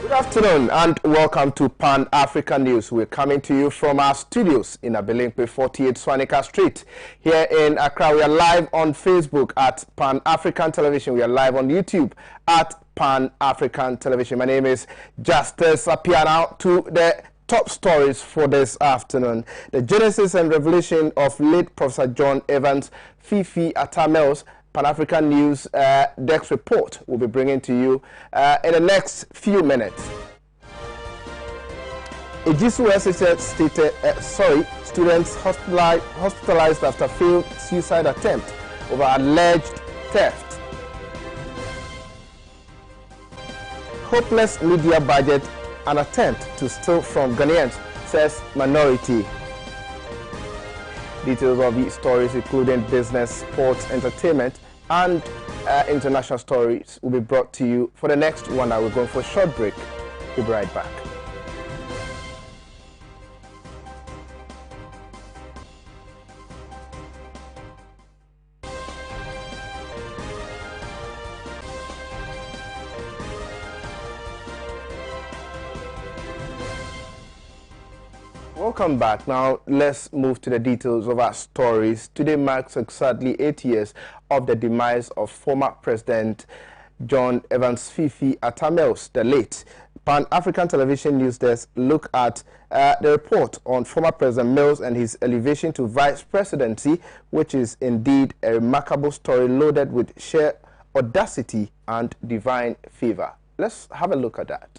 Good afternoon and welcome to Pan-African News. We're coming to you from our studios in Abilinkwe 48 Swanika Street. Here in Accra, we are live on Facebook at Pan-African Television. We are live on YouTube at Pan-African Television. My name is Justice Appiah. Now to the top stories for this afternoon. The genesis and revelation of late Professor John Evans Fifi Atamels Pan-African News Desk report will be bringing to you in the next few minutes. A GCU stated, students hospitalized after failed suicide attempt over alleged theft. Hopeless media budget, an attempt to steal from Ghanaians, says minority. Details of these stories, including business, sports, entertainment, and international stories, will be brought to you for the next 1 hour. We're going for a short break. We'll be right back. Welcome back. Now, let's move to the details of our stories. Today marks exactly 8 years of the demise of former President John Evans Fifi Atamels, the late. Pan-African Television News Desk look at the report on former President Mills and his elevation to vice presidency, which is indeed a remarkable story loaded with sheer audacity and divine favor. Let's have a look at that.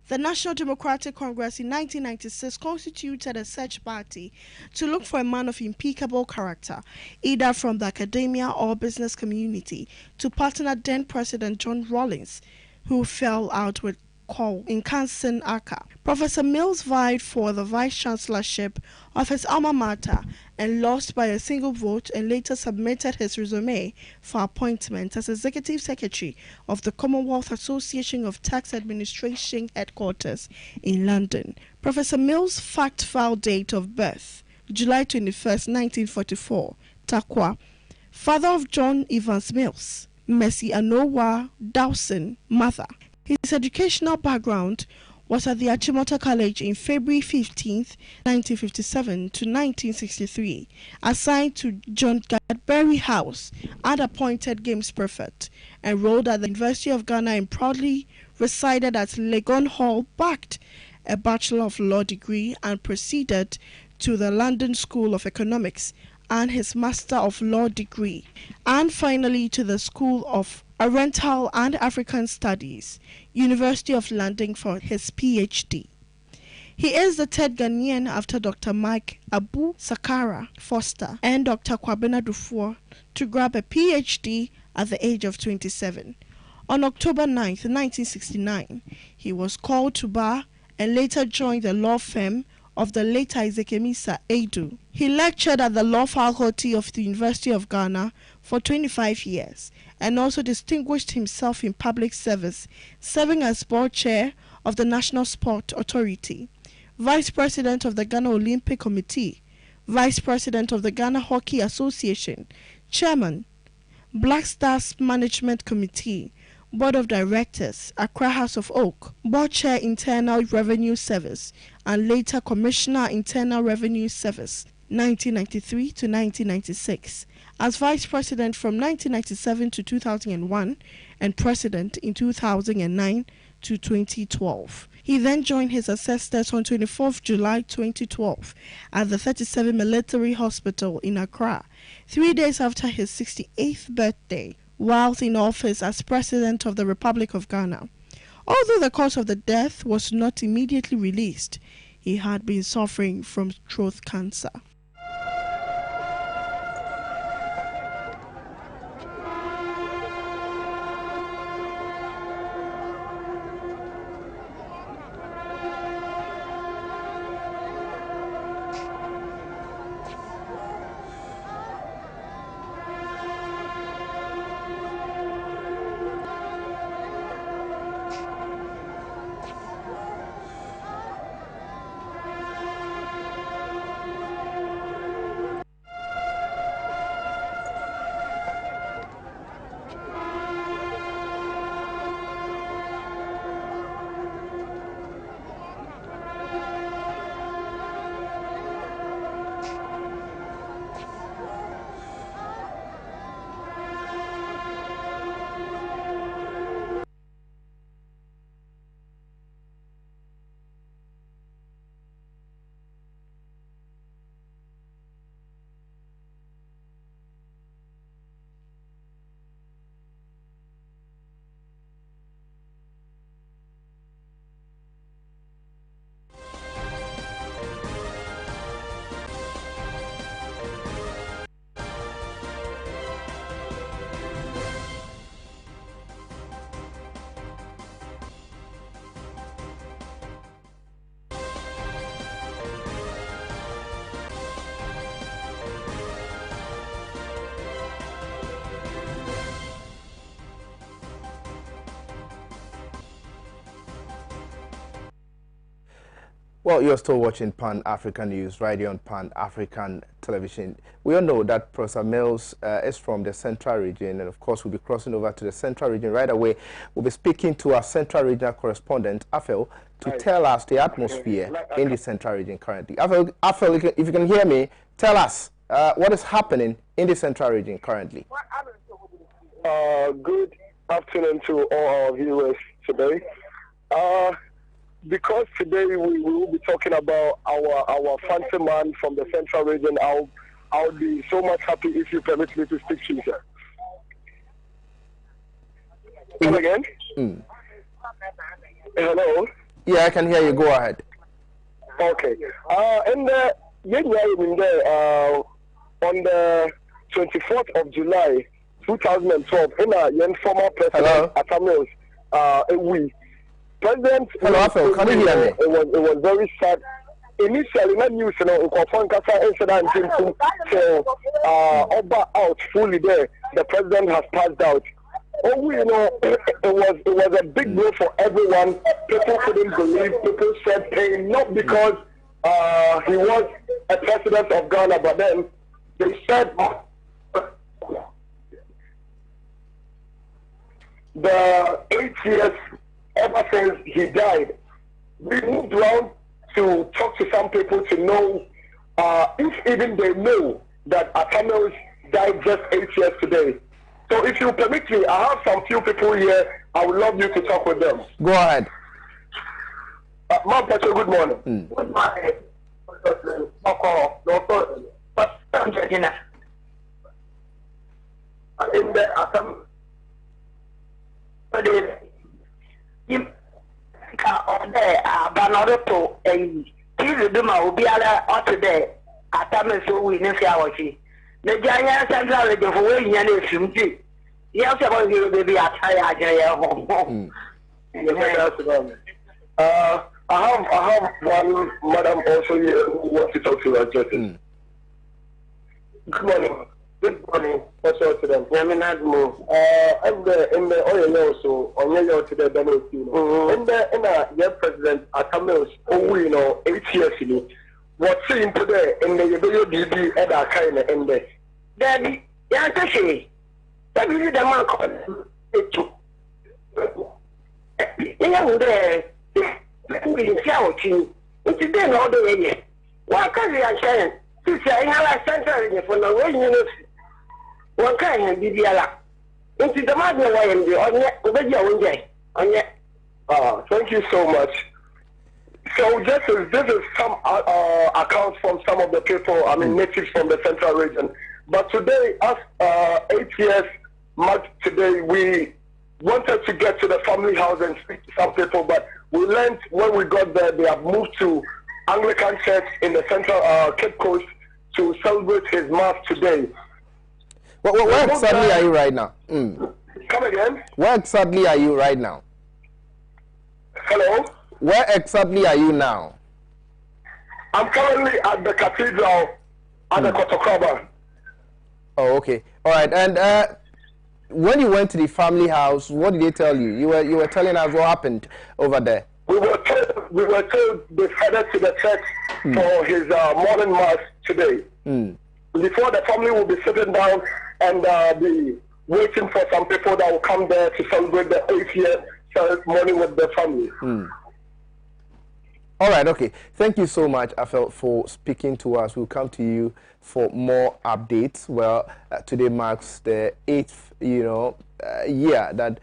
The National Democratic Congress in 1996 constituted a search party to look for a man of impeccable character, either from the academia or business community, to partner then President John Rawlings, who fell out with Cole in Kansan Aka. Professor Mills vied for the vice-chancellorship of his alma mater and lost by a single vote, and later submitted his resume for appointment as Executive Secretary of the Commonwealth Association of Tax Administration headquarters in London. Professor Mills' fact file date of birth, July 21st, 1944, Takwa, father of John Evans Mills, Mercy Anowa Dawson, mother. His educational background was at the Achimota College in February 15, 1957 to 1963, assigned to John Gadbury House and appointed Games Prefect, enrolled at the University of Ghana and proudly resided at Legon Hall, backed a Bachelor of Law degree and proceeded to the London School of Economics and his Master of Law degree, and finally to the School of Oriental and African Studies, University of London, for his PhD. He is the third Ghanaian after Dr. Mike Abu Sakara Foster and Dr. Kwabena Dufour to grab a PhD at the age of 27. On October 9, 1969, he was called to bar and later joined the law firm of the late Isaac Emisa Edu. He lectured at the Law Faculty of the University of Ghana for 25 years and also distinguished himself in public service, serving as board chair of the National Sport Authority, vice president of the Ghana Olympic Committee, vice president of the Ghana Hockey Association, chairman, Black Stars Management Committee, Board of Directors, Accra House of Oak, Board Chair Internal Revenue Service, and later Commissioner Internal Revenue Service, 1993 to 1996, as Vice President from 1997 to 2001, and President in 2009 to 2012. He then joined his ancestors on 24th July 2012 at the 37 Military Hospital in Accra, 3 days after his 68th birthday, whilst in office as President of the Republic of Ghana. Although the cause of the death was not immediately released, he had been suffering from throat cancer. Well, you're still watching Pan-African News right here on Pan-African Television. We all know that Professor Mills is from the Central Region, and of course we'll be crossing over to the Central Region right away. We'll be speaking to our Central Regional correspondent, Appiah, to tell us the atmosphere in the Central Region currently. Appiah, if you can hear me, tell us what is happening in the Central Region currently. Good afternoon to all our viewers today. Because today we will be talking about our fancy man from the Central Region, I'll be so much happy if you permit me to speak to you, sir. Come again? Hello? Yeah, I can hear you. Go ahead. Okay. On the 24th of July, 2012, in a former president, Appiah, President, hello, Appiah, can you hear me? It was very sad. Initially, not news, you know, incident so out fully there. The president has passed out. Oh, you know, it was a big blow for everyone. People couldn't believe. People said pain, not because he was a president of Ghana, but then they said the 8 years ever since he died, we moved around to talk to some people to know if even they know that Appiah died just 8 years today. So if you permit me, I have some few people here. I would love you to talk with them. Go ahead. Ma'am, good morning. Good morning. In the Banoroto and Tizuma will be out today. Appiah so we never see the giant central region for way in the yes, about you, baby. I have one madam also here who wants to talk to us. Good morning. Good morning. What's up to them? I'm in the oil also on your to the Benefino. In the president Appiah, oh, you know, 8 years ago. What's in today in the WDB at our kind of end? Daddy, yeah, actually, that is the man called it. We see you. It's then all the way. Why can't we are to say, I have a center for the way you know. What kind of BBL? Into the mother way and the on thank you so much. So this is some accounts from some of the people, I mean natives from the Central Region. But today, as 8 years marked today, we wanted to get to the family house and speak to some people, but we learned when we got there, they have moved to Anglican Church in the Central Cape Coast to celebrate his Mass today. Where exactly are you right now? Come again? Where exactly are you right now? Hello? Where exactly are you now? I'm currently at the cathedral at the Kotokroba. Oh, okay. All right. And when you went to the family house, what did they tell you? You were telling us what happened over there. We were told they headed to the church for his morning mass today. Before the family will be sitting down and be waiting for some people that will come there to celebrate the 8th year ceremony with the family. All right, okay. Thank you so much, Appiah, for speaking to us. We'll come to you for more updates. Well, today marks the 8th, year that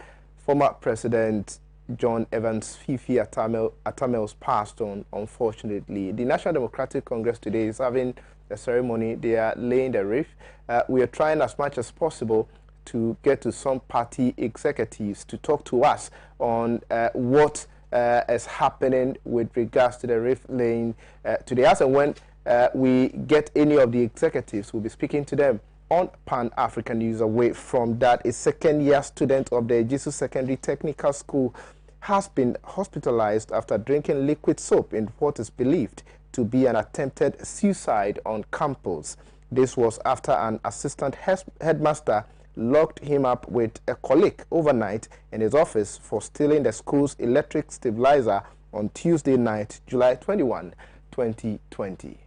former President John Evans Fifi Atamels passed on, unfortunately. The National Democratic Congress today is having a ceremony. They are laying the wreath. We are trying as much as possible to get to some party executives to talk to us on what is happening with regards to the wreath laying today. As and when we get any of the executives, we'll be speaking to them on Pan-African News. Away from that, a second-year student of the Jesus Secondary Technical School has been hospitalized after drinking liquid soap in what is believed to be an attempted suicide on campus. This was after an assistant headmaster locked him up with a colleague overnight in his office for stealing the school's electric stabilizer on Tuesday night, July 21, 2020.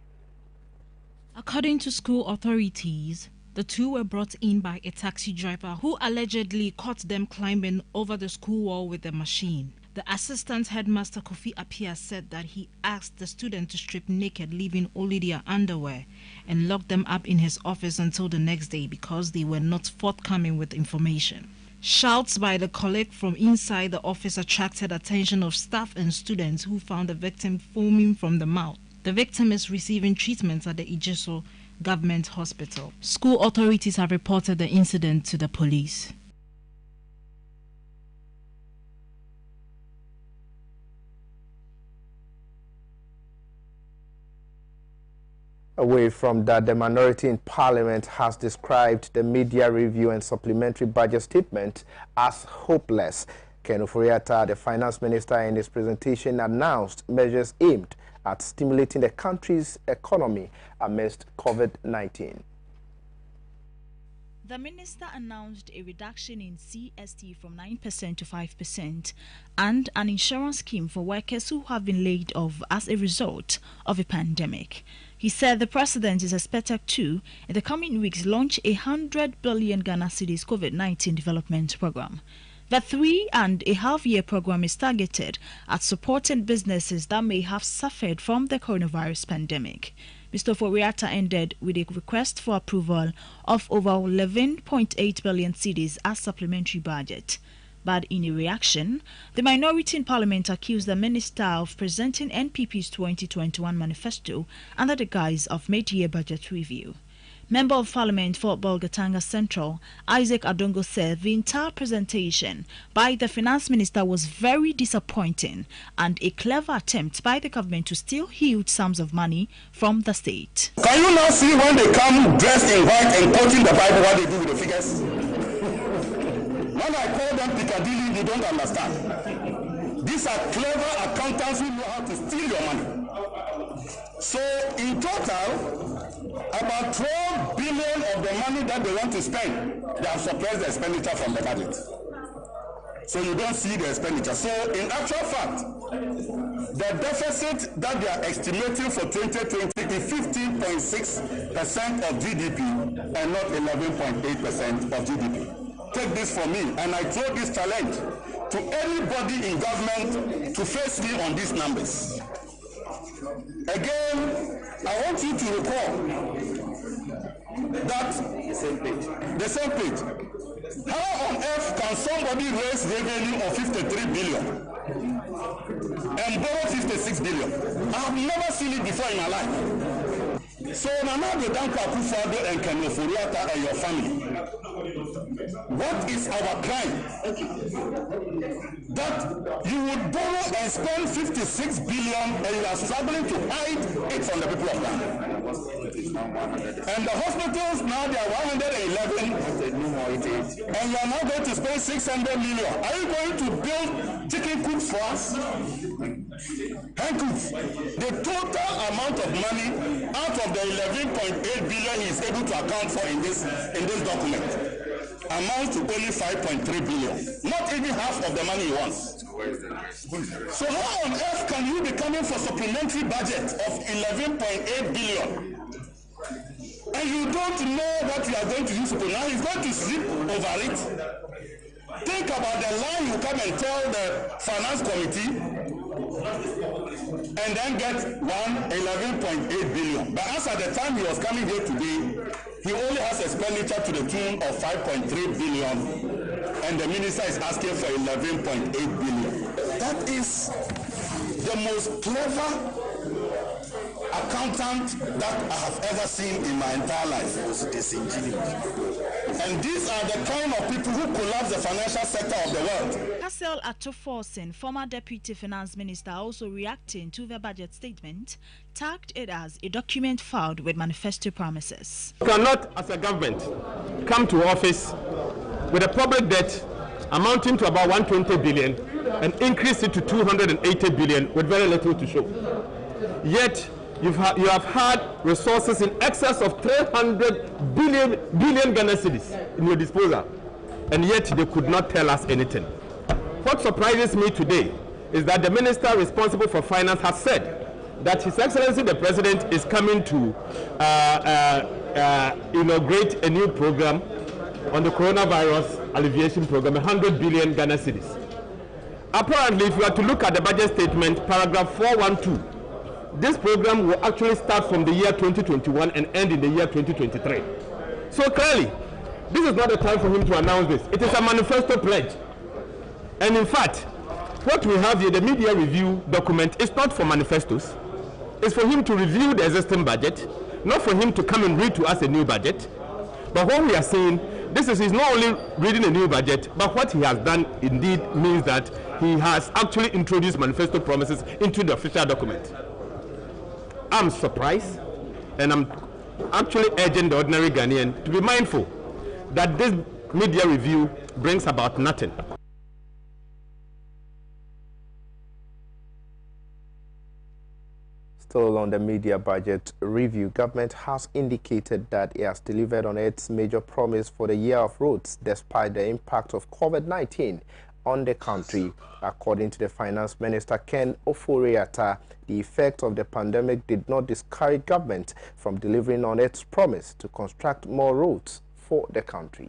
According to school authorities, the two were brought in by a taxi driver who allegedly caught them climbing over the school wall with a machine. The assistant headmaster Kofi Appiah said that he asked the students to strip naked, leaving only their underwear, and locked them up in his office until the next day because they were not forthcoming with information. Shouts by the colleague from inside the office attracted attention of staff and students who found the victim foaming from the mouth. The victim is receiving treatment at the Ijeso Government Hospital. School authorities have reported the incident to the police. Away from that, the minority in Parliament has described the media review and supplementary budget statement as hopeless. Ken Ofori-Atta, the finance minister, in his presentation announced measures aimed at stimulating the country's economy amidst COVID-19. The minister announced a reduction in CST from 9% to 5% and an insurance scheme for workers who have been laid off as a result of a pandemic. He said the president is expected to, in the coming weeks, launch a 100 billion Ghana cedis COVID-19 development program. The 3.5-year program is targeted at supporting businesses that may have suffered from the coronavirus pandemic. Mr. Ofori-Atta ended with a request for approval of over 11.8 billion cedis as supplementary budget. But in a reaction, the minority in Parliament accused the minister of presenting NPP's 2021 manifesto under the guise of mid-year budget review. Member of Parliament for Bolgatanga Central, Isaac Adongo, said the entire presentation by the finance minister was very disappointing and a clever attempt by the government to steal huge sums of money from the state. Can you now see when they come dressed in white and quoting the Bible what they do with the figures? When I call them Piccadilly, you don't understand. These are clever accountants who know how to steal your money. So in total, about 12 billion of the money that they want to spend, they have suppressed the expenditure from the budget. So you don't see the expenditure. So in actual fact, the deficit that they are estimating for 2020 is 15.6% of GDP and not 11.8% of GDP. Take this from me, and I throw this challenge to anybody in government to face me on these numbers. Again, I want you to recall that the same page. How on earth can somebody raise revenue of 53 billion and borrow 56 billion? I have never seen it before in my life. So Nana Danko Akufo-Addo and Ken Ofori-Atta and your family, what is our crime? That you would borrow and spend 56 billion and you are struggling to hide it from the people of Ghana. And the hospitals now they are 111 and you are now going to spend 600 million. Are you going to build chicken coops for us? Hen coops. The total amount of money out of the 11.8 billion he is able to account for in this document amounts to only 5.3 billion. Not even half of the money he wants. So how on earth can you be coming for supplementary budget of 11.8 billion? And you don't know what you are going to use it for. Now he's going to sleep over it. Think about the lie you come and tell the finance committee and then get 11.8 billion. But as at the time he was coming here today, he only has expenditure to the tune of 5.3 billion, and the minister is asking for 11.8 billion. That is the most clever accountant that I have ever seen in my entire life. And these are the kind of people who collapse the financial sector of the world. Hassel Atoforsen, former deputy finance minister, also reacting to the budget statement, tagged it as a document filed with manifesto promises. We cannot, as a government, come to office with a public debt amounting to about 120 billion and increase it to 280 billion with very little to show. Yet, you have had resources in excess of 300 billion Ghana cedis in your disposal, and yet they could not tell us anything. What surprises me today is that the minister responsible for finance has said that His Excellency the President is coming to inaugurate a new program on the coronavirus alleviation program, 100 billion Ghana cedis. Apparently, if you are to look at the budget statement, paragraph 412, this program will actually start from the year 2021 and end in the year 2023. So clearly, this is not the time for him to announce this. It is a manifesto pledge. And in fact, what we have here, the media review document, is not for manifestos. It's for him to review the existing budget, not for him to come and read to us a new budget. But what we are saying, he's not only reading a new budget, but what he has done indeed means that he has actually introduced manifesto promises into the official document. I'm surprised, and I'm actually urging the ordinary Ghanaian to be mindful that this media review brings about nothing. Still on the media budget review, government has indicated that it has delivered on its major promise for the year of roads despite the impact of COVID-19 on the country. According to the Finance Minister Ken Ofori-Atta, the effect of the pandemic did not discourage government from delivering on its promise to construct more roads for the country.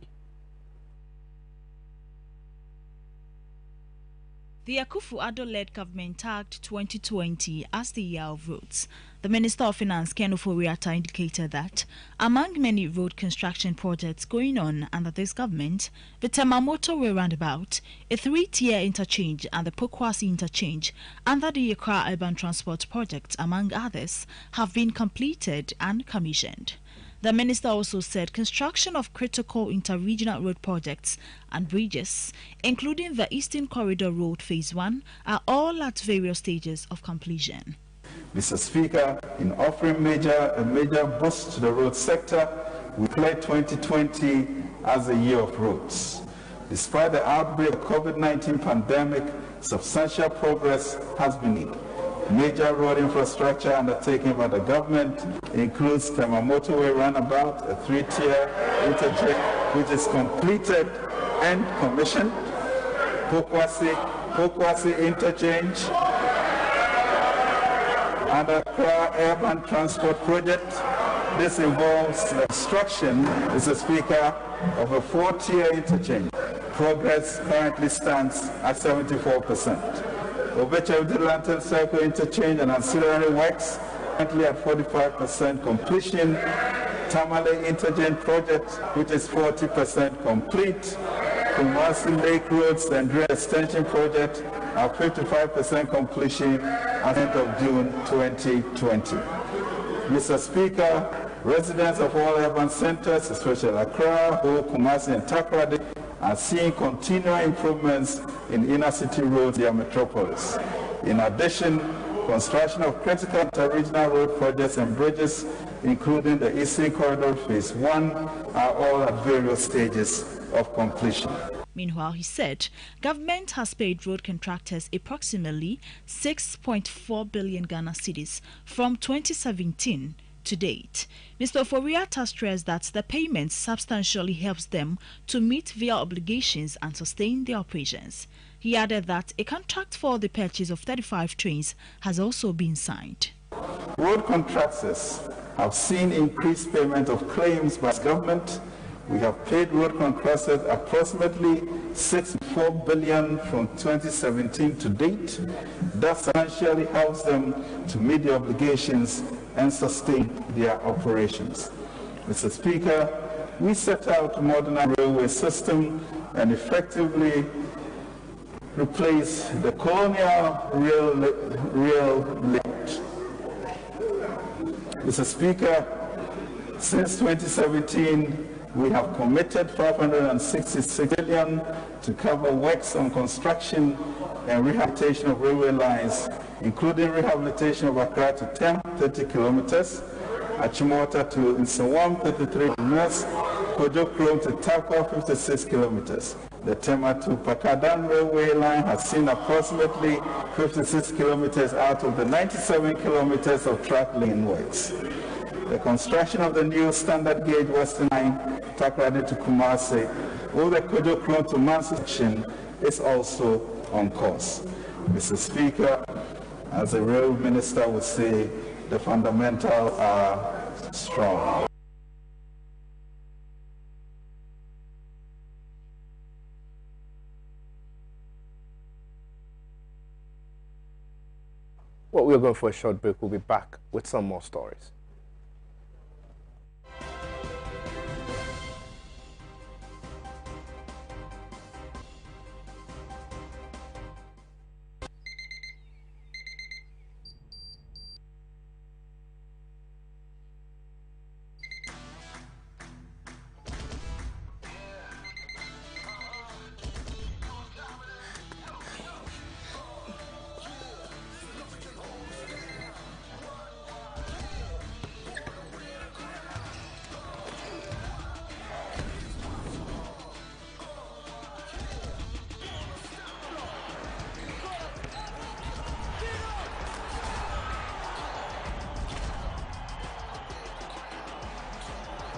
The Akufo-Addo-led government tagged 2020 as the year of roads. The Minister of Finance, Ken Ofori-Atta, indicated that among many road construction projects going on under this government, the Tema Motorway Roundabout, a 3-tier interchange and the Pokwasi interchange under the Accra Urban Transport Project, among others, have been completed and commissioned. The minister also said construction of critical inter-regional road projects and bridges, including the Eastern Corridor Road Phase 1, are all at various stages of completion. Mr. Speaker, in offering a major boost to the road sector, we declared 2020 as a year of roads. Despite the outbreak of COVID-19 pandemic, substantial progress has been made. Major road infrastructure undertaken by the government includes Tema Motorway Roundabout, a 3-tier interchange which is completed and commissioned, Pokwasi interchange, and the Accra Urban Transport Project. This involves the construction, Mr. Speaker, of a 4-tier interchange. Progress currently stands at 74%. Obecha Lantern Circle interchange and ancillary works currently at 45% completion. Tamale interchange project, which is 40% complete. Kumasi Lake Roads and Rail Extension project are 55% completion at the end of June 2020. Mr. Speaker, residents of all urban centers, especially Accra, Kumasi and Takoradi, are seeing continual improvements in inner city roads in their metropolis. In addition, construction of critical inter-regional road projects and bridges, including the Eastern Corridor Phase 1, are all at various stages of completion. Meanwhile, he said, government has paid road contractors approximately 6.4 billion Ghana cedis from 2017 to date. Mr. Ofori-Atta stressed that the payment substantially helps them to meet their obligations and sustain their operations. He added that a contract for the purchase of 35 trains has also been signed. Road contractors have seen increased payment of claims by government. We have paid road contractors approximately 6.4 billion from 2017 to date. That substantially helps them to meet their obligations and sustain their operations. Mr. Speaker, we set out to modernize the railway system and effectively replace the colonial rail layout. Mr. Speaker, since 2017, we have committed 566 billion to cover works on construction and rehabilitation of railway lines, including rehabilitation of Accra to Tem, 30 kilometers, Achimota to Nsawam, 33 kilometers, Kojo Krom to Takwa, 56 kilometers. The Tema to Pakadan railway line has seen approximately 56 kilometers out of the 97 kilometers of track lane works. The construction of the new standard gauge Western Line, Takoradi to Kumasi, or the Kojo Krom to Mansuchin is also on course. Mr. Speaker, as a real minister would say, the fundamentals are strong. Well, we're going for a short break. We'll be back with some more stories.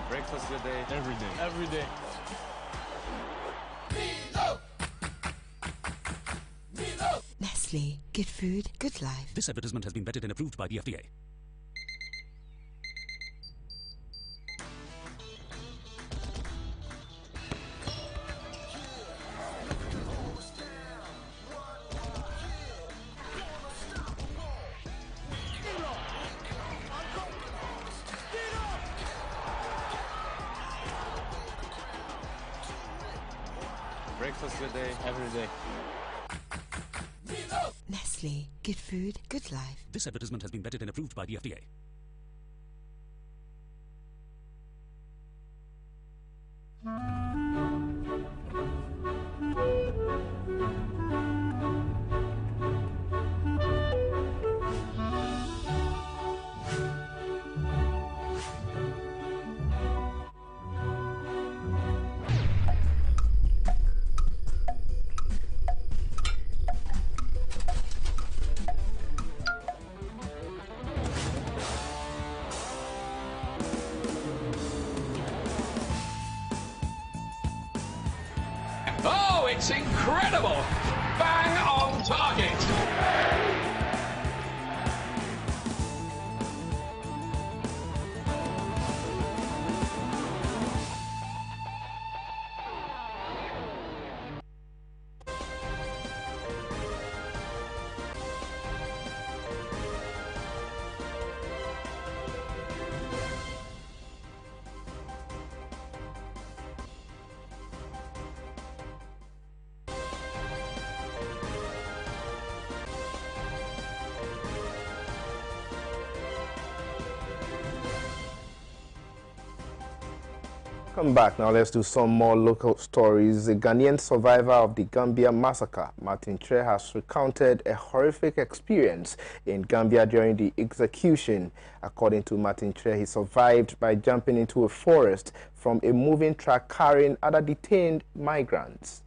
Breakfast a day, every day. Every day. Nestle. Good food, good life. This advertisement has been vetted and approved by the FDA. Breakfast a day, every day. Nestle. Good food, good life. This advertisement has been vetted and approved by the FDA. Oh, it's incredible! Bang on target! Welcome back. Now let's do some more local stories. The Ghanaian survivor of the Gambia massacre, Martin Tre, has recounted a horrific experience in Gambia during the execution. According to Martin Tre, he survived by jumping into a forest from a moving truck carrying other detained migrants.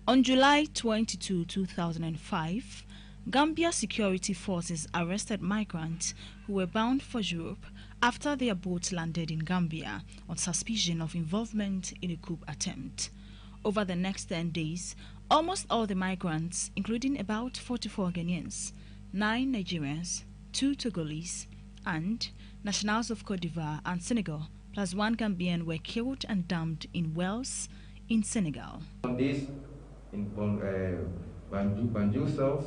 On July 22, 2005, Gambia security forces arrested migrants who were bound for Europe after their boat landed in Gambia on suspicion of involvement in a coup attempt. Over the next 10 days, almost all the migrants, including about 44 Ghanaians, 9 Nigerians, 2 Togolese, and nationals of Cote d'Ivoire and Senegal, plus 1 Gambian, were killed and dumped in wells in Senegal. On this, in Banjul cells,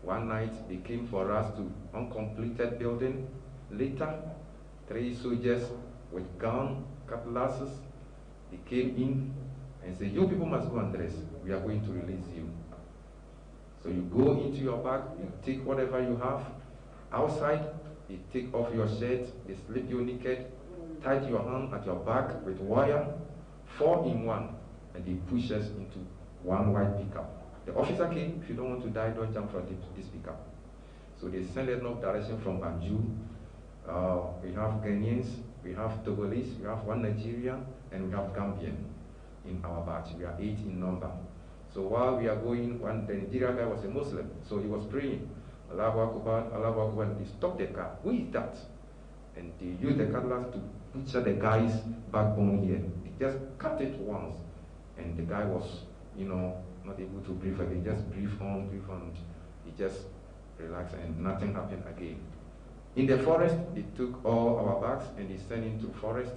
one night they came for us to uncompleted building. Later, 3 soldiers with gun, cutlasses, they came in and said, you people must go and dress. We are going to release you. So you go into your bag, you take whatever you have. Outside, they take off your shirt, they slip you naked, tie your hand at your back with wire, 4 in 1, and they push us into one white pickup. The officer came, if you don't want to die, don't jump from this pickup. So they sent enough direction from Banjul. We have Ghanaians, we have Togolese, we have 1 Nigerian, and we have Gambian in our batch. We are 8 in number. So while we are going, the Nigerian guy was a Muslim, so he was praying, Allahu Akbar, Allahu Akbar, and they stopped the car. Who is that? And they used the cutlass to butcher the guy's backbone here. They just cut it once, and the guy was, not able to breathe again. Just breathe on, he just relaxed and nothing happened again. In the forest, they took all our bags and they sent into the forest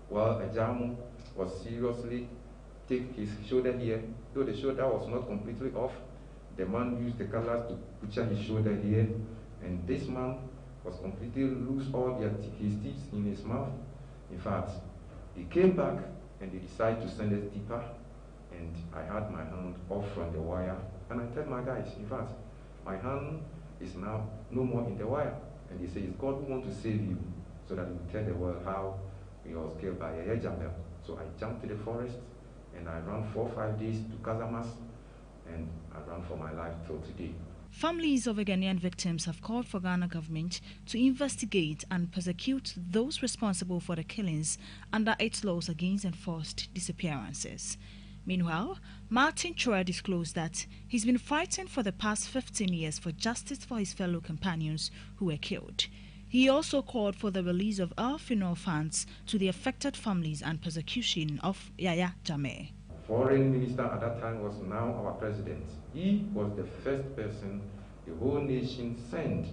while Ajamu was seriously take his shoulder here. Though the shoulder was not completely off, the man used the cutlass to puncture his shoulder here, and this man was completely lose all his teeth in his mouth. In fact, he came back and they decided to send us deeper, and I had my hand off from the wire, and I told my guys, in fact, my hand is now no more in the wire, and they say, it's God who wants to save you, so that we tell the world how we was killed by a Jamel. So I jumped to the forest, and I ran 4 or 5 days to Casamas, and I ran for my life till today. Families of Ghanaian victims have called for Ghana government to investigate and prosecute those responsible for the killings under its laws against enforced disappearances. Meanwhile, Martin Chua disclosed that he's been fighting for the past 15 years for justice for his fellow companions who were killed. He also called for the release of all funeral funds to the affected families and prosecution of Yaya Jammeh. Foreign minister at that time was now our president. He was the first person the whole nation sent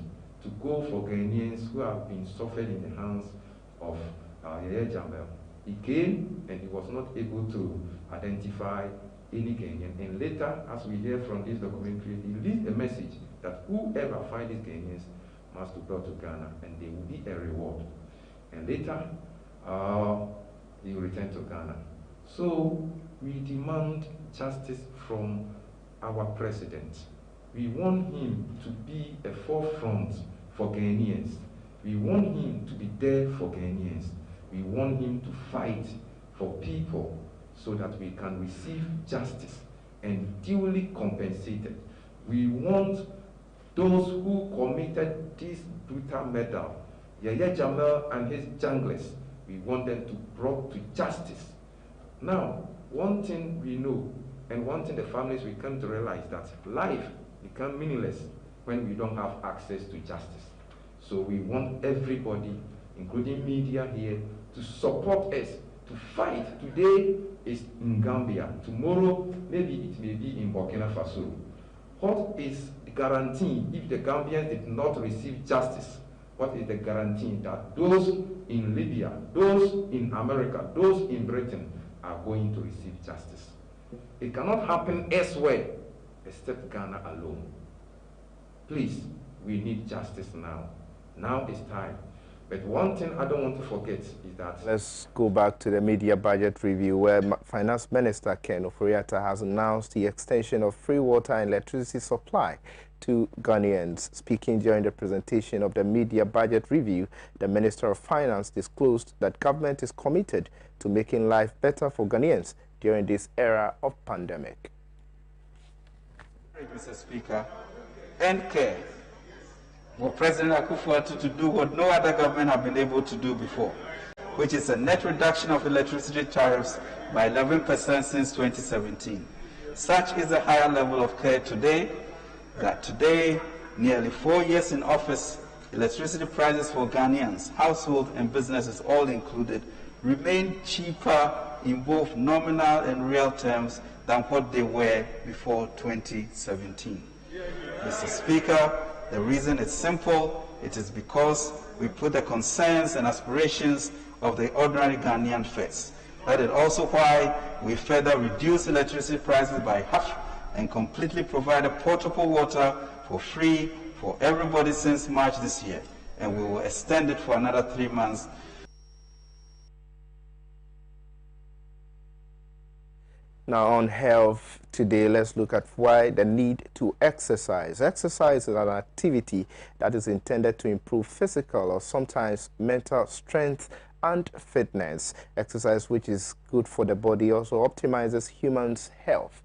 to go for Ghanaians who have been suffered in the hands of Yaya Jammeh. He came and he was not able to identify any Ghanaian. And later, as we hear from this documentary, he released a message that whoever finds these Ghanaians must be brought to Ghana and there will be a reward. And later, he will return to Ghana. So we demand justice from our president. We want him to be a forefront for Ghanaians. We want him to be there for Ghanaians. We want him to fight for people so that we can receive justice and duly compensated. We want those who committed this brutal murder, Yaya Jammeh and his junglers, we want them to be brought to justice. Now, one thing we know, and one thing the families will come to realize, that life becomes meaningless when we don't have access to justice. So we want everybody, including media here, to support us, to fight. Today is in Gambia. Tomorrow, maybe it may be in Burkina Faso. What is the guarantee if the Gambians did not receive justice? What is the guarantee that those in Libya, those in America, those in Britain are going to receive justice? It cannot happen elsewhere except Ghana alone. Please, we need justice now. Now is time. But one thing I don't want to forget is that... Let's go back to the media budget review, where Finance Minister Ken Ofori-Atta has announced the extension of free water and electricity supply to Ghanaians. Speaking during the presentation of the media budget review, the Minister of Finance disclosed that government is committed to making life better for Ghanaians during this era of pandemic. Mr. Speaker, and care for President Akufo-Addo to do what no other government have been able to do before, which is a net reduction of electricity tariffs by 11% since 2017. Such is the higher level of care today, that today, nearly 4 years in office, electricity prices for Ghanaians, households and businesses all included, remain cheaper in both nominal and real terms than what they were before 2017. Mr. Speaker, the reason is simple. It is because we put the concerns and aspirations of the ordinary Ghanaian first. That is also why we further reduce electricity prices by half and completely provided potable water for free for everybody since March this year. And we will extend it for another 3 months. Now on health today, let's look at why the need to exercise. Exercise is an activity that is intended to improve physical or sometimes mental strength and fitness. Exercise, which is good for the body, also optimizes humans' health.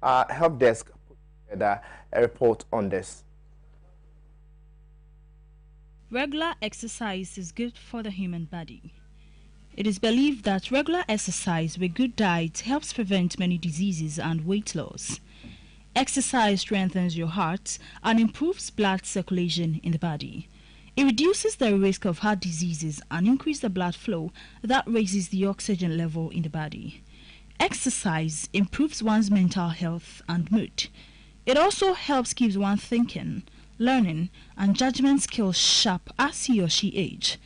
Our help desk put together a report on this. Regular exercise is good for the human body. It is believed that regular exercise with good diet helps prevent many diseases and weight loss. Exercise strengthens your heart and improves blood circulation in the body. It reduces the risk of heart diseases and increases the blood flow that raises the oxygen level in the body. Exercise improves one's mental health and mood. It also helps keep one thinking, learning, and judgment skills sharp as he or she age.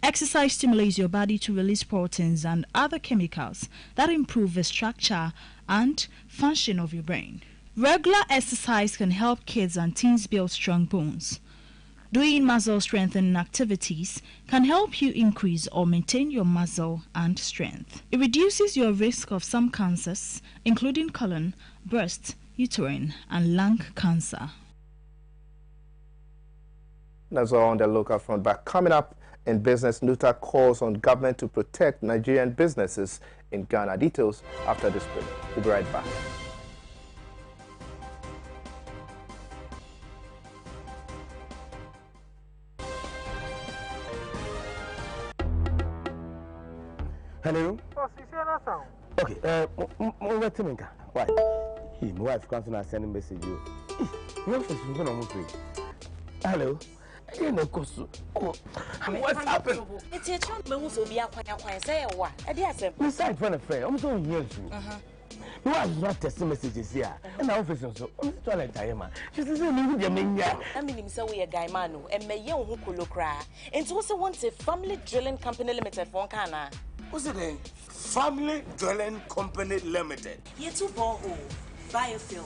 Exercise stimulates your body to release proteins and other chemicals that improve the structure and function of your brain. Regular exercise can help kids and teens build strong bones. Doing muscle strengthening activities can help you increase or maintain your muscle and strength. It reduces your risk of some cancers, including colon, breast, uterine, and lung cancer. That's all on the local front. But coming up in business, NUTA calls on government to protect Nigerian businesses in Ghana. Details after this break. We'll be right back. Hello? Okay, why? My wife comes and send a message you. Your office is going to move. Hello? I didn't know. What's happened? It's a child who will be a quiet say what? I dare say, besides, friend, I'm so young. You are not testing messages here. And our office also. I'm still a diamond. She says, I mean, so we a guy man, and may young who could look cry. And also wants a family drilling company limited for Ghana. What's it name? Family Drilling Company Limited. Ye two borehole, biofuel,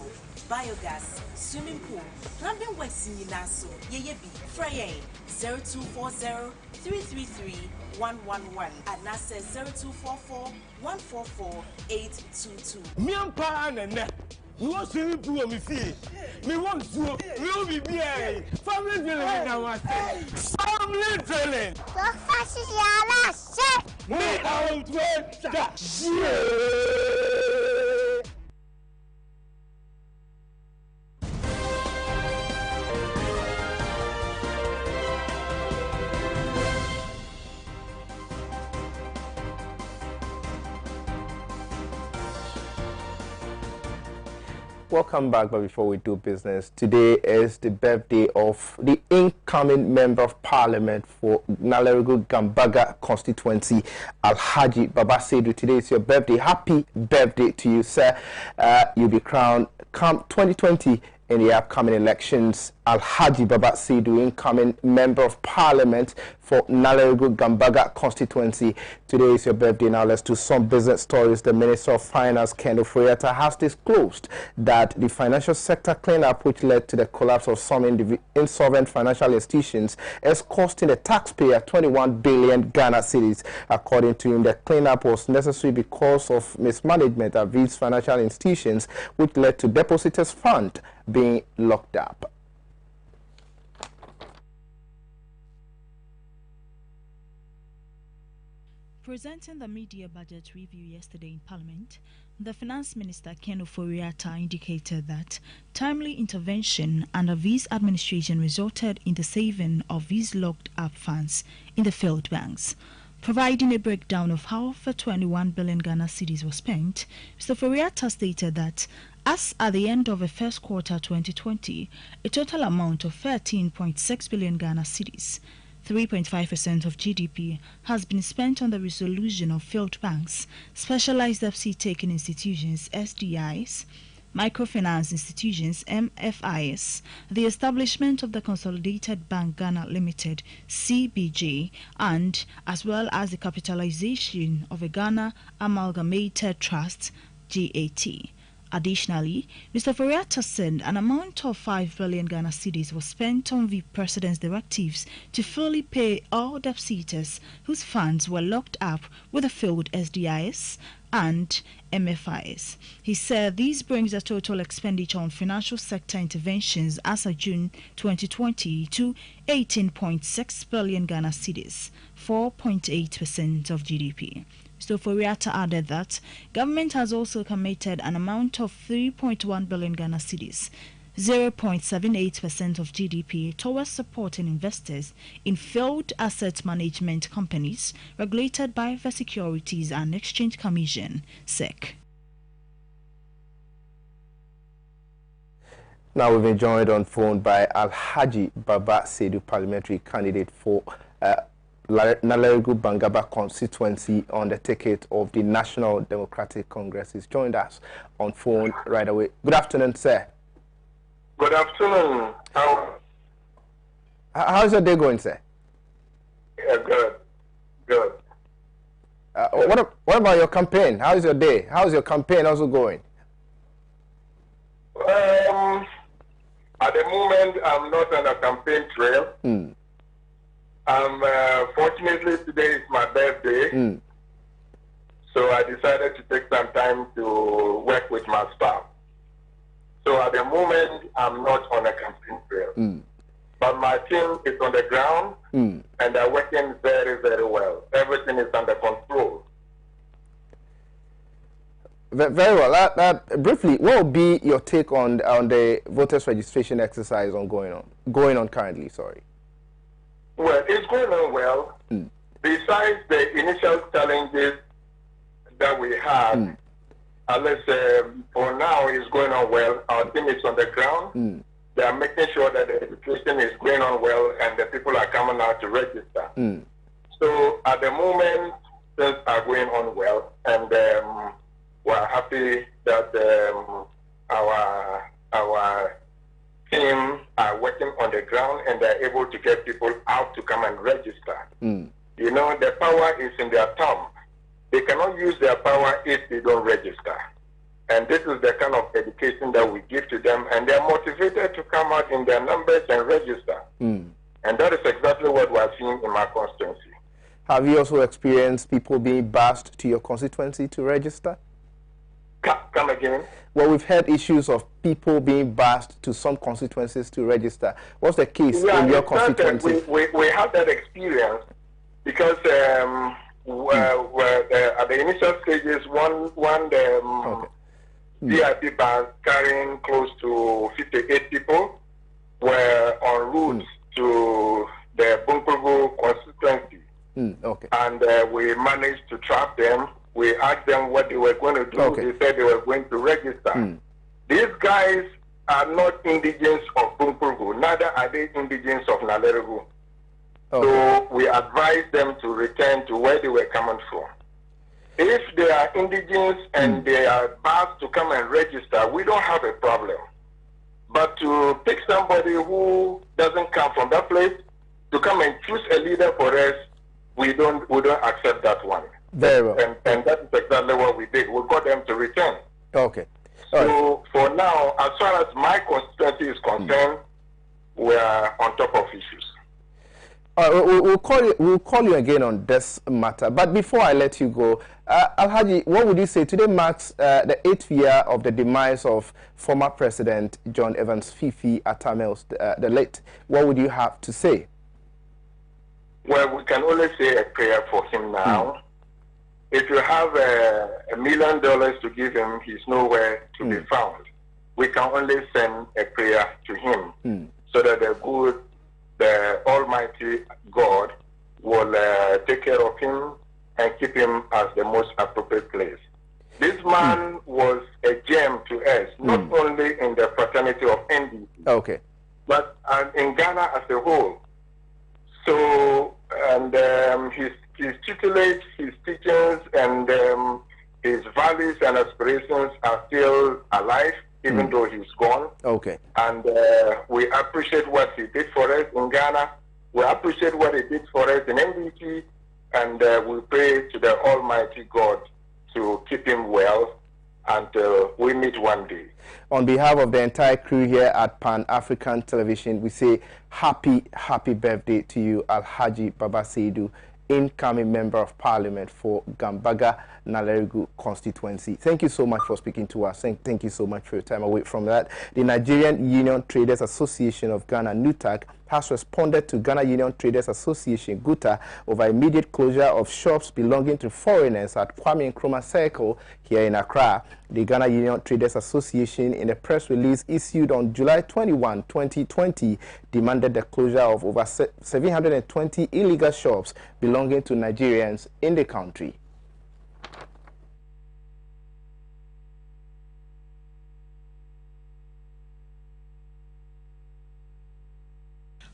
biogas, swimming pool, plumbing works in Naso, ye be, Frey 0240 333 111 and NASA 0244 144 822. Me and Pa and you want swimming pool on me fee. Me want to will be BA. Family drilling now. Family drilling. Me out with that shit. Welcome back, but before we do business, today is the birthday of the incoming Member of Parliament for Nalerigu Gambaga constituency, Alhaji Baba Seydou. Today is your birthday. Happy birthday to you, sir. You'll be crowned come 2020 in the upcoming elections. Alhaji Baba Seydou, incoming Member of Parliament for Nalerigu Gambaga constituency. Today is your birthday. Now let's do some business stories. The Minister of Finance, Ken Oforiatta, has disclosed that the financial sector cleanup, which led to the collapse of some insolvent financial institutions, is costing the taxpayer 21 billion Ghana cedis. According to him, the cleanup was necessary because of mismanagement of these financial institutions, which led to depositors' fund being locked up. Presenting the media budget review yesterday in Parliament, the Finance Minister Ken Oforiatta indicated that timely intervention under this administration resulted in the saving of these locked-up funds in the failed banks. Providing a breakdown of how the 21 billion Ghana cedis was spent, Mr. Oforiatta stated that as at the end of the first quarter 2020, a total amount of 13.6 billion Ghana cedis, 3.5% of GDP, has been spent on the resolution of failed banks, specialized deficit-taking institutions (SDIs), microfinance institutions (MFIs), the establishment of the Consolidated Bank Ghana Limited (CBG), and as well as the capitalization of a Ghana Amalgamated Trust (GAT). Additionally, Mr. Oforiatta said an amount of 5 billion Ghana cedis was spent on the President's directives to fully pay all depositors whose funds were locked up with the failed SDIs and MFIs. He said this brings the total expenditure on financial sector interventions as of June 2020 to 18.6 billion Ghana cedis, 4.8% of GDP. Mr. Oforiatta added that government has also committed an amount of 3.1 billion Ghana cedis, 0.78% of GDP, towards supporting investors in failed asset management companies regulated by the Securities and Exchange Commission, SEC. Now we've been joined on phone by Alhaji Baba Seydou, parliamentary candidate for Nalergu Bangaba constituency on the ticket of the National Democratic Congress. He's joined us on phone right away. Good afternoon, sir. Good afternoon. How's your day going, sir? Yeah, good. Good. What about your campaign? How's your day? How's your campaign also going? At the moment, I'm not on a campaign trail. Fortunately, today is my birthday. So I decided to take some time to work with my staff. So at the moment, I'm not on a campaign trail. But my team is on the ground, and they're working very, very well. Everything is under control. Very well. Briefly, what will be your take on the voters registration exercise going on currently? Sorry. Well, it's going on well. Besides the initial challenges that we had, at least for now, it's going on well. Our team is on the ground. They are making sure that the education is going on well and the people are coming out to register. So at the moment, things are going on well, and we're happy that our team are working on the ground and they're able to get people out to come and register. You know, the power is in their thumb. They cannot use their power if they don't register. And this is the kind of education that we give to them, and they're motivated to come out in their numbers and register. And that is exactly what we're seeing in my constituency. Have you also experienced people being bussed to your constituency to register? Come again? Well, we've had issues of people being bussed to some constituencies to register. What's the case in your constituency? We had that experience because at the initial stages, one VIP bus carrying close to 58 people were en route to the Bunkuru constituency. And we managed to trap them. We asked them what they were going to do. They said they were going to register. These guys are not indigents of Bunkuru, neither are they indigents of Nalergu. So we advised them to return to where they were coming from. If they are indigents and they are asked to come and register, we don't have a problem. But to pick somebody who doesn't come from that place to come and choose a leader for us, we don't accept that one. Very well. And that is exactly what we did. We got them to return. Okay. So for now, as far as my constituency is concerned, we are on top of issues. We'll call you again on this matter. But before I let you go, Alhaji, what would you say? Today marks the 8th year of the demise of former President John Evans Fifi Atamils, the late. What would you have to say? Well, we can only say a prayer for him now. If you have $1 million to give him, he's nowhere to be found. We can only send a prayer to him so that the Almighty God will take care of him and keep him as the most appropriate place. This man was a gem to us, not only in the fraternity of NDC, but in Ghana as a whole. So, and his tutelage, his teachings, and his values and aspirations are still alive, even though he's gone. And we appreciate what he did for us in Ghana. We appreciate what he did for us in NDC, and we pray to the Almighty God to keep him well until we meet one day. On behalf of the entire crew here at Pan-African Television, we say happy birthday to you, Alhaji Baba Seidu, incoming Member of Parliament for Gambaga Nalergu constituency. Thank you so much for speaking to us. Thank you so much for your time away from that. The Nigerian Union Traders Association of Ghana, NUTAG, has responded to Ghana Union Traders Association, GUTA, over immediate closure of shops belonging to foreigners at Kwame Nkrumah Circle here in Accra. The Ghana Union Traders Association, in a press release issued on July 21, 2020, demanded the closure of over 720 illegal shops belonging to Nigerians in the country.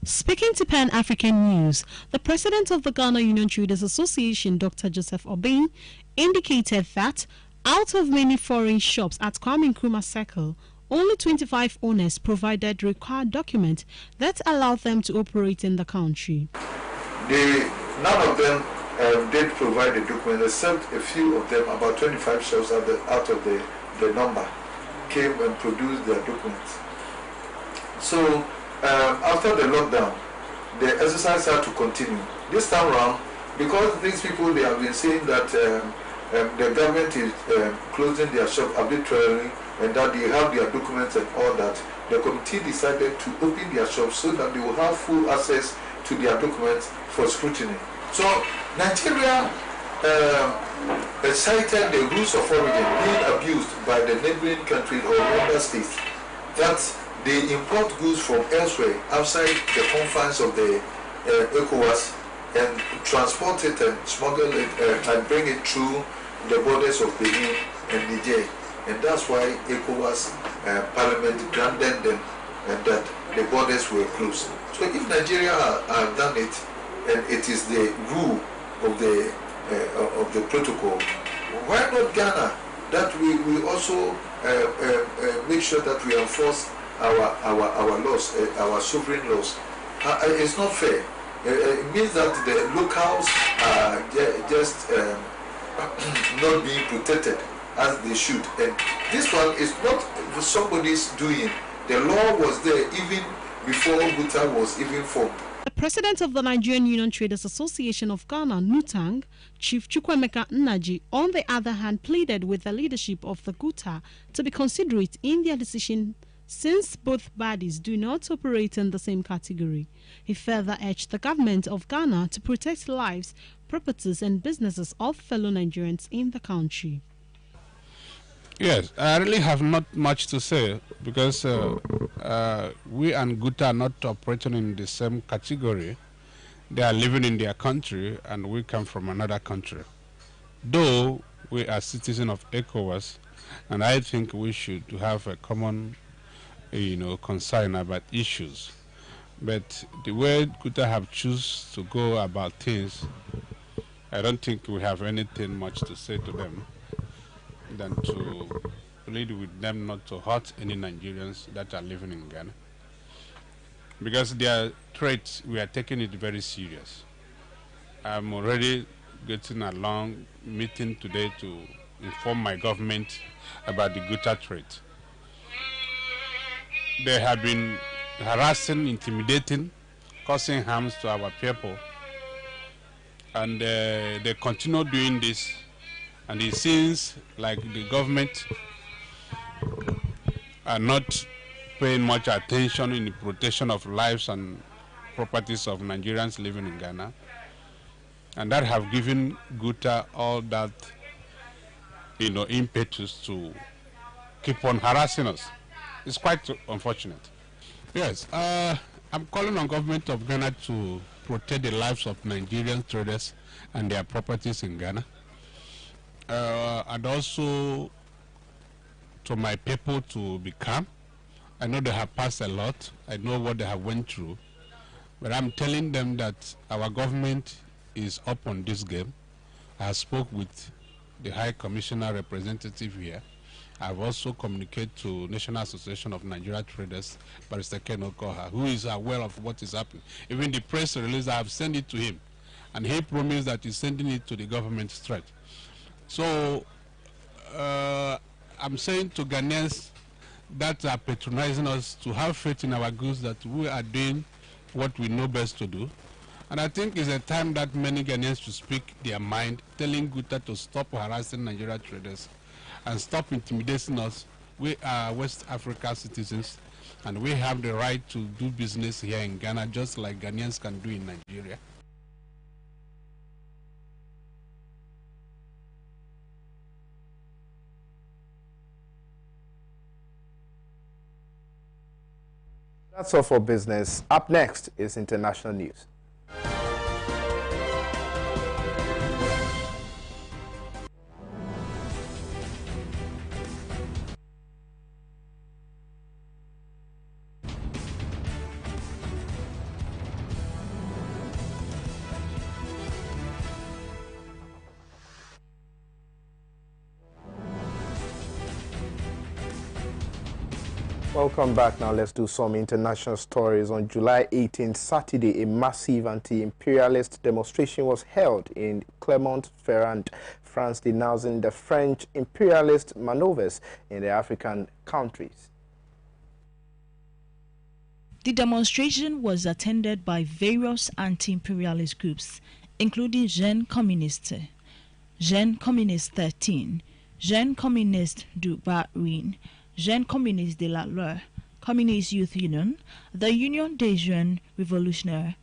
Speaking to Pan-African News, the president of the Ghana Union Traders Association, Dr. Joseph Obeng, indicated that out of many foreign shops at Kwame Nkrumah Circle, only 25 owners provided required documents that allowed them to operate in the country. None of them did provide the document, except a few of them, about 25 shops out of the number, came and produced their documents. So after the lockdown, the exercise had to continue. This time around, because these people, they have been saying that the government is closing their shop arbitrarily and that they have their documents and all that, the committee decided to open their shops so that they will have full access to their documents for scrutiny. So Nigeria cited the rules of origin being abused by the neighboring countries or member states, that they import goods from elsewhere outside the confines of the ECOWAS and transport it and smuggle it and bring it through the borders of Benin and Niger. And that's why ECOWAS Parliament granted them and that the borders were closed. So if Nigeria have done it, and it is the rule of the protocol, why not Ghana? That we also make sure that we enforce our laws, our sovereign laws. It's not fair. It means that the locals are just not being protected as they should. And this one is not somebody's doing. The law was there even before Guta was even formed. The president of the Nigerian Union Traders Association of Ghana, NUTANG, Chief Chukwemeka Nnaji, on the other hand, pleaded with the leadership of the Guta to be considerate in their decision since both bodies do not operate in the same category. He further urged the government of Ghana to protect lives, properties and businesses of fellow Nigerians in the country. Yes, I really have not much to say because we and Guta are not operating in the same category. They are living in their country and we come from another country. Though we are citizens of ECOWAS, and I think we should have a common concern about issues. But the way Guta have chosen to go about things, I don't think we have anything much to say to them than to plead with them not to hurt any Nigerians that are living in Ghana. Because their threats, we are taking it very serious. I'm already getting a long meeting today to inform my government about the Guta threat. They have been harassing, intimidating, causing harms to our people. And they continue doing this. And it seems like the government are not paying much attention in the protection of lives and properties of Nigerians living in Ghana. And that have given Guta all that, impetus to keep on harassing us. It's quite unfortunate. Yes, I'm calling on government of Ghana to protect the lives of Nigerian traders and their properties in Ghana. And also to my people to be calm. I know they have passed a lot. I know what they have went through. But I'm telling them that our government is up on this game. I spoke with the High Commissioner representative here. I've also communicated to National Association of Nigeria Traders, Barrister Ken Okoha, who is aware of what is happening. Even the press release, I have sent it to him. And he promised that he's sending it to the government straight. So I'm saying to Ghanaians that are patronizing us to have faith in our goods, that we are doing what we know best to do. And I think it's a time that many Ghanaians should speak their mind, telling Guta to stop harassing Nigeria traders and stop intimidating us. We are West Africa citizens and we have the right to do business here in Ghana just like Ghanaians can do in Nigeria. That's all for business. Up next is international news. Welcome back. Now let's do some international stories. On July 18th, Saturday, a massive anti-imperialist demonstration was held in Clermont-Ferrand, France, denouncing the French imperialist maneuvers in the African countries. The demonstration was attended by various anti-imperialist groups, including Jeunes Communistes, Jeunes Communistes 13, Jeunes Communistes du Bas-Rhin, Jeunes Communistes de la Loire, Communist Youth Union, the Union des Jeunes Révolutionnaires,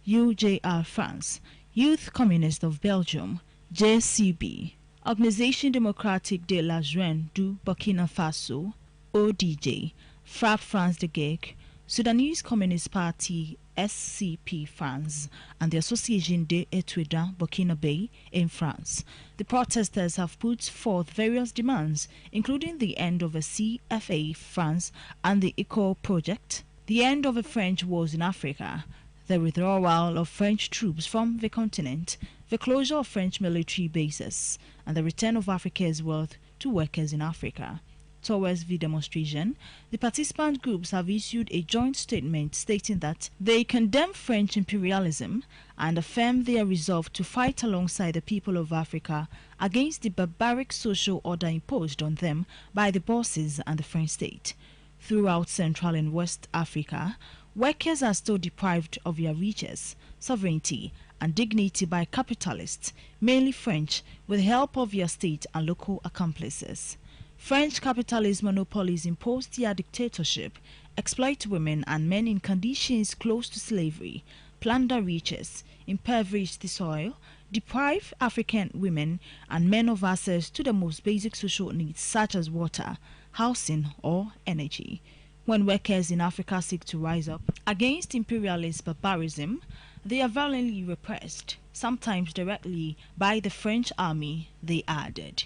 UJR France, Youth Communist of Belgium, JCB, Organisation Démocratique de la Jeune du Burkina Faso, ODJ, Frappe France de Guerre, Sudanese Communist Party SCP France, and the Association des Étudiants Burkinabé in France. The protesters have put forth various demands, including the end of a CFA France and the ECO project, the end of the French wars in Africa, the withdrawal of French troops from the continent, the closure of French military bases, and the return of Africa's wealth to workers in Africa. Towards the demonstration, the participant groups have issued a joint statement stating that they condemn French imperialism and affirm their resolve to fight alongside the people of Africa against the barbaric social order imposed on them by the bosses and the French state. Throughout Central and West Africa, workers are still deprived of their riches, sovereignty, and dignity by capitalists, mainly French, with the help of their state and local accomplices. French capitalist monopolies impose their dictatorship, exploit women and men in conditions close to slavery, plunder riches, impoverish the soil, deprive African women and men of access to the most basic social needs such as water, housing, or energy. When workers in Africa seek to rise up against imperialist barbarism, they are violently repressed, sometimes directly by the French army, they added.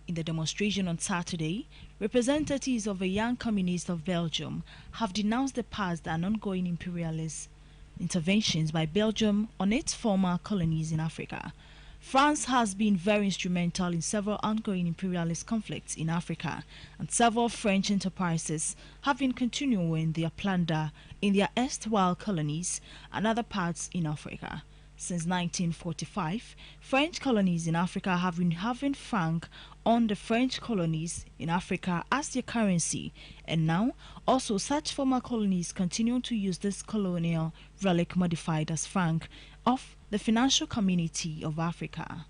In the demonstration on Saturday, representatives of the Young Communists of Belgium have denounced the past and ongoing imperialist interventions by Belgium on its former colonies in Africa. France has been very instrumental in several ongoing imperialist conflicts in Africa, and several French enterprises have been continuing their plunder in their erstwhile colonies and other parts in Africa. Since 1945, French colonies in Africa have been having franc on the French colonies in Africa as their currency, and now also such former colonies continue to use this colonial relic modified as franc of the financial community of Africa.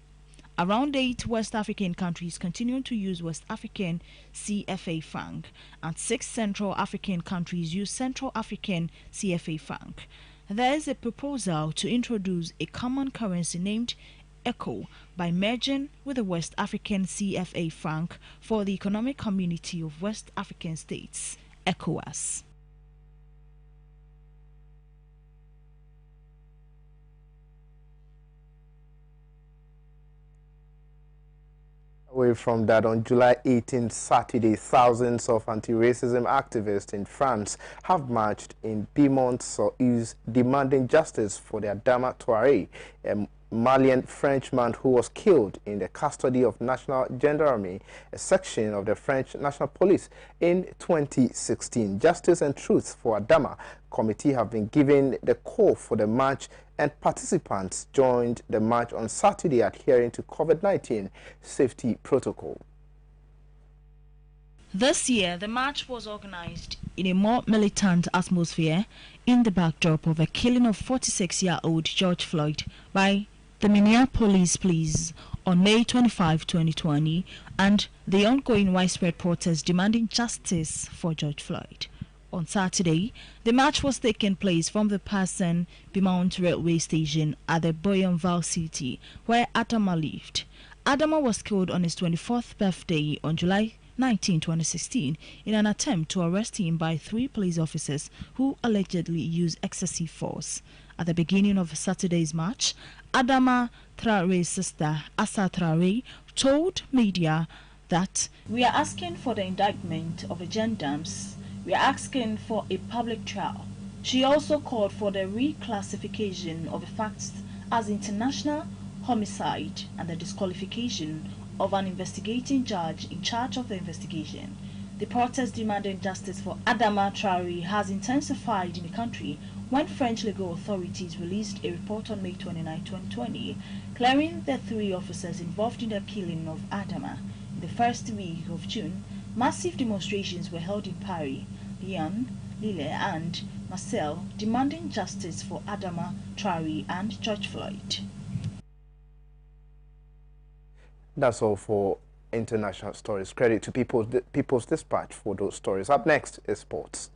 Around 8 West African countries continue to use West African CFA franc, and 6 Central African countries use Central African CFA franc. There is a proposal to introduce a common currency named ECO by merging with the West African CFA franc for the Economic Community of West African States, ECOWAS. Away from that, on July 18th, Saturday, thousands of anti-racism activists in France have marched in Beaumont-sur-Oise demanding justice for the Adama Traoré, a Malian Frenchman who was killed in the custody of National Gendarmerie, a section of the French National Police, in 2016. Justice and Truth for Adama committee have been given the call for the march, and participants joined the march on Saturday adhering to COVID-19 safety protocol. This year, the march was organized in a more militant atmosphere in the backdrop of a killing of 46-year-old George Floyd by the Minneapolis police on May 25, 2020, and the ongoing widespread protests demanding justice for George Floyd. On Saturday, the march was taking place from the Person-Beaumont railway station at the Bouillonville city, where Adama lived. Adama was killed on his 24th birthday on July 19, 2016, in an attempt to arrest him by 3 police officers who allegedly used excessive force. At the beginning of Saturday's march, Adama Traoré's sister, Assa Traoré, told media that we are asking for the indictment of the gendarmes. We are asking for a public trial. She also called for the reclassification of the facts as international homicide and the disqualification of an investigating judge in charge of the investigation. The protest demanding justice for Adama Traore has intensified in the country when French legal authorities released a report on May 29, 2020, clearing the 3 officers involved in the killing of Adama. In the first week of June, massive demonstrations were held in Paris, Lyon, Lille and Marseille, demanding justice for Adama Traore and George Floyd. That's all for international stories. Credit to People's Dispatch for those stories. Up next is sports.